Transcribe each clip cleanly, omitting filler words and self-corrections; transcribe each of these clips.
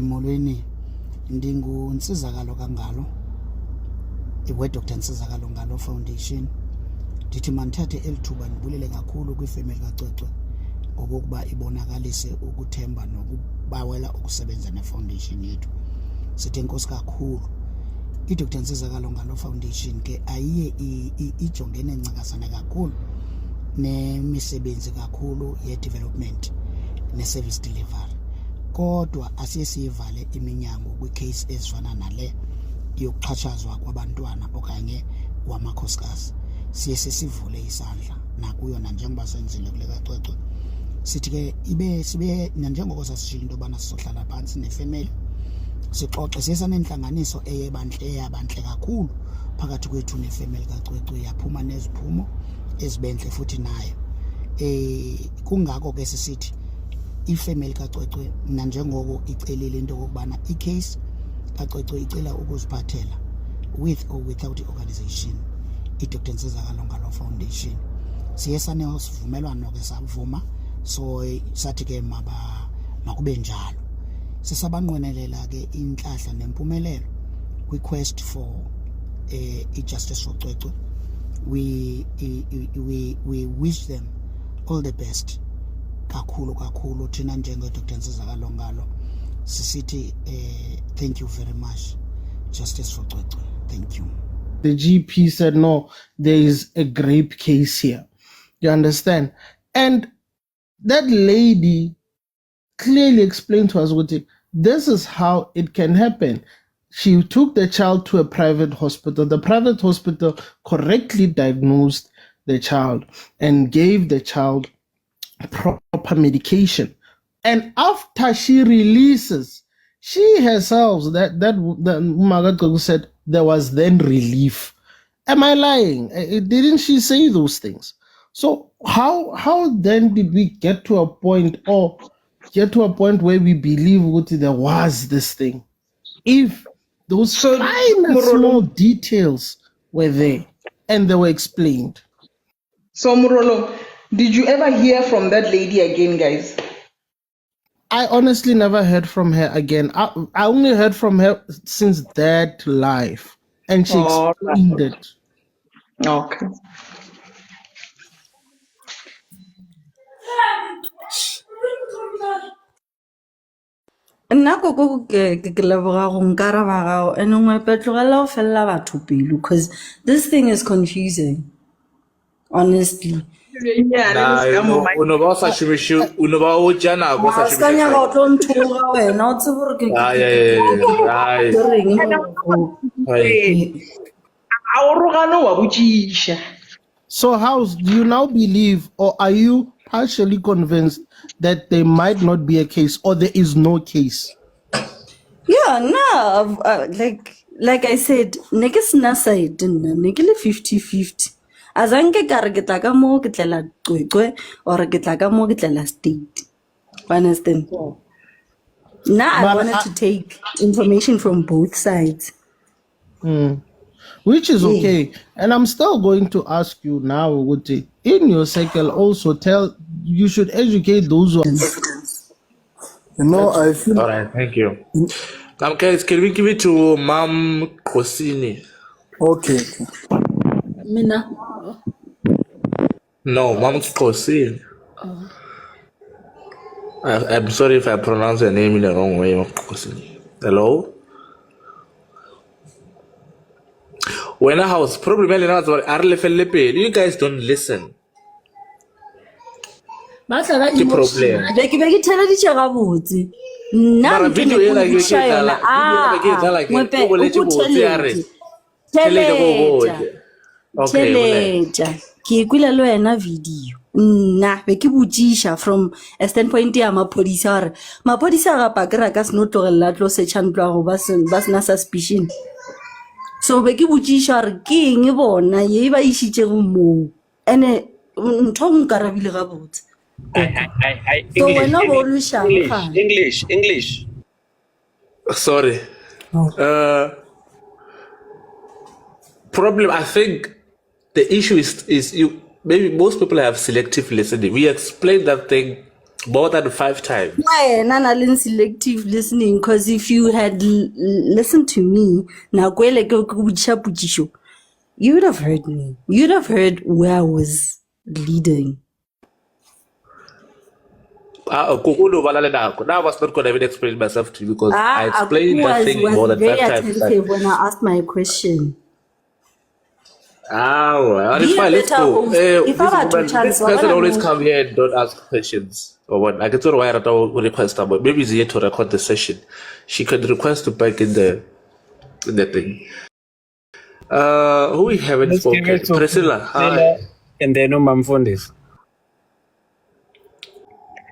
Molweni ndinguNsizakalo Kangalo Dr. Nsizakalo Ngalo Foundation. Ndithi mandithathe elithuba ndibulele kakhulu kwifemeli kaCwecwe ngokuba ibonakalise ukuthemba nokubawela ukusebenza nefoundation yethu. Sithi inkosi kakhulu. Dr. Nsizakalo Ngalo Foundation ke ayiye ijongene ncakasana kakhulu nemisebenzi kakhulu ye-development ne-service delivery. Kodwa asiye siyivale iminyango kwicase ezifana nale yokuxhatshazwa kwabantwana okanye wamakhosikazi. Siye sivule isandla nakuyo nanjengoba senzile kule kaCwecwe. Sithi ke sibe nanjengoko sasishilo into yobana sizohlala phansi nefemeli sixoxe siyesanentlanganiso eyabantle kakhulu phakathi kwethu nefemeli kaCwecwe yaphuma neziphumo ezibentle futhi nayo. Kungako ke sisithi ifemeli kaCwecwe nanjengoko icelile into yokubana icase kaCwecwe icela ukuziphathela with or without organization Dr. Nsizakalo Ngalo Foundation. Siye sanesivumelwano ke savuma so sathi ke makube njalo. Sisabanqwenelela ke inhlahla nempumelelo kwi-quest for justice for Cwecwe. We wish them all the best. Kakhulu thina njenge Dr. Nsizakalo Ngalo sisithi thank you very much, justice for Cwecwe. Thank you. The GP said, no, there is a grape case here. You understand? And that lady clearly explained to us what this is how it can happen. She took the child to a private hospital. The private hospital correctly diagnosed the child and gave the child proper medication. And after she releases, she herself, that Magago said, there was then relief. Am I lying? Didn't she say those things? So how then did we get to a point where we believe there was this thing? If those small details were there and they were explained. So Murolo, did you ever hear from that lady again, guys? I honestly never heard from her again. I only heard from her since that live, and she explained it. Okay. Nna go ke leboga go nkaraba gago ene ngwe petlogela go fella batho pelo because this thing is confusing, honestly. Unoba sa shimishu unoba o jana go sa shimishu. Skanya go tlo nthoga wena o tsebore ke So how do you now believe, or are you partially convinced that there might not be a case or there is no case? Yeah, no, like I said, neke sina side nna neke le 50-50. Azange ka re ke tla ka mo ke tlela Cwecwe or ke tla ka mo ke tlela state. Understand? Now I wanted to take information from both sides. Which is okay. And I'm still going to ask you now, Uguti, in your cycle also you should educate those who I feel... All right, thank you. Guys, can we give it to Ma'am Kosini? Okay. Mina? No, Ma'am Kosini. I'm sorry if I pronounce her name in the wrong way, Ma'am Kosini. Hello? When a house problem you guys don't listen. Ba tla Ke problem. be ke tela di tshega botse. Nna Mara video ena ke tleletša ke ikwile le wena video. Nna be ke botsisha from a standpoint ya maphodisa gore maphodisa ga pakera ka seno tlogelela tlo setšha ntlo go ba sena suspicion. So be ke botsisha gore ke eng bona ye ba ishitse go mo ene ntho nkarabile ga botse. English. Sorry. Problem, I think the issue is you maybe most people have selective listening. We explained that thing more than 5 times. Why not selective listening? Because if you had listened to me, now you would have heard me. You'd have heard where I was leading. Now I was not gonna even explain myself to you because I explained that thing more was than 5 very times. attentive when I asked my question. Well, Be it's a fine. Let's better go. host. This If I were to woman, chance, this person always come here and don't ask questions. Or what? I can tell why I don't request her, but maybe it's here to record the session. She can request to back in the thing. Who we haven't Let's give spoken? it to Priscilla. Hi. and then Umamfundis.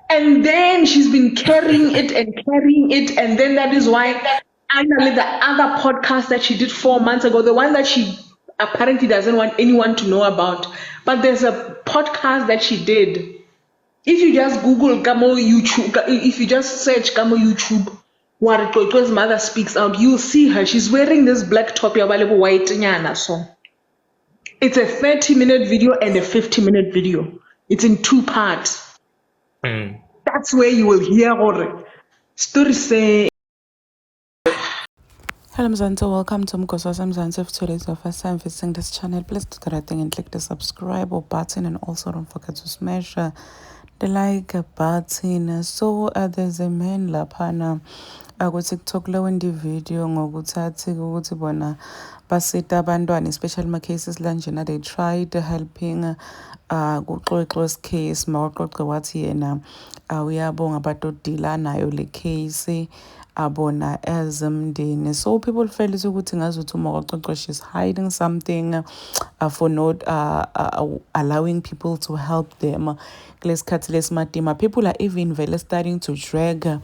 And then she's been carrying it, and then that is why finally the other podcast that she did 4 months ago, the one that she apparently doesn't want anyone to know about, but there's a podcast that she did. If you just Google Gamo YouTube, if you just search Gamo YouTube, Warito's mother speaks out, you'll see her. She's wearing this black top, white nyana. So it's a 30-minute video and a 50-minute video. It's in 2 parts. That's where you will hear our story say. Hello Mzansi, welcome to Mkoswasa Mzansi. If today is your first time visiting this channel, please do the right thing and click the subscribe button, and also don't forget to smash the like button. So there's a man laphana ku-TikTok lo wendi video ngokuthi athi ukuthi bona basita abantwana, especially ma-cases lanjena. They tried helping kuxoxwa case mawaqoqe wathi yena uyabonga batodila nayo le case abona as umndeni. So people felt ukuthi ngazuthi uMawaxoxo she's hiding something for not allowing people to help them kulesikhathi lesimadima. People are even vele starting to drag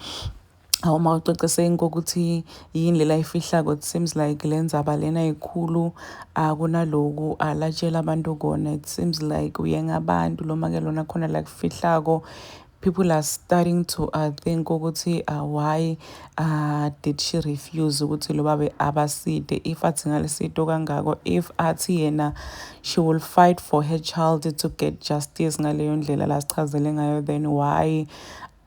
awuMawaxoxo saying ukuthi yini lela ifihlako. It seems like lenzaba lena ikhulu kunaloku alatshela abantu kona. It seems like uyenga abantu lo make lona khona la kufihlako. People are starting to think ukuthi why did she refuse ukuthi lo babe abaside, if athi ngalisito kangako, if athi yena she will fight for her child to get justice ngaleyo ndlela la sichazele ngayo, then why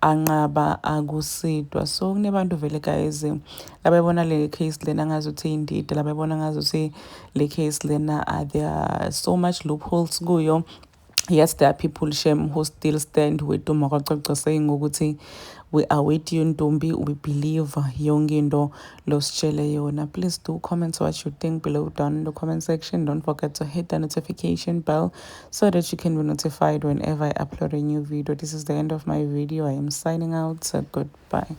anqaba akusidwa. So kunebantu vele guys labebona le case lena ngazuthi indeed labebona ngazuthi le case lena there are so much loopholes kuyo. Yes, there are people shame who still stand with uMawaxoxo saying ukuthi we are with you Ntombi, we believe yonke into lositshele yona. Please do comment what you think below down in the comment section. Don't forget to hit the notification bell so that you can be notified whenever I upload a new video. This is the end of my video. I am signing out, so goodbye.